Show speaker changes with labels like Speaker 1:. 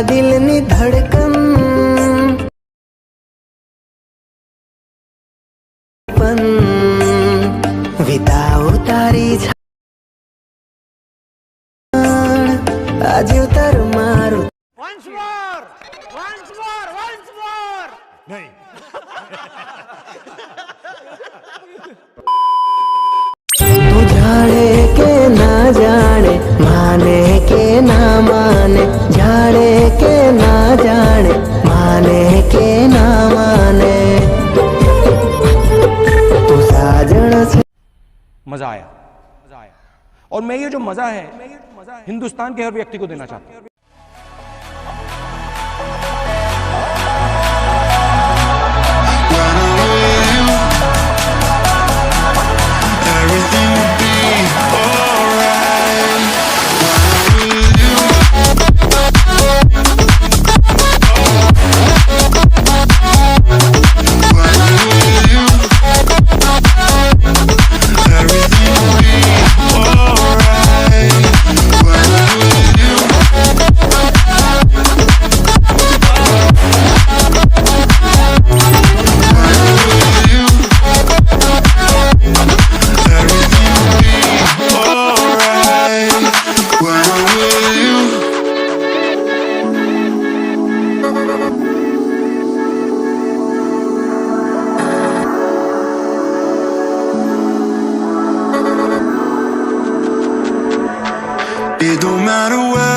Speaker 1: દિલની ધડકન પણ વિતાવું તારી છાણ આજે ઉતર મારું
Speaker 2: Once more! Once more! Once more!
Speaker 3: नहीं
Speaker 1: तू जाने के ना जाने माने के ना माने जाने के ना जाने माने के ना माने तू साजन से
Speaker 3: मजा आया और मैं ये जो मजा है हिंदुस्तान के हर व्यक्ति को देना चाहता हूं।
Speaker 4: It don't matter where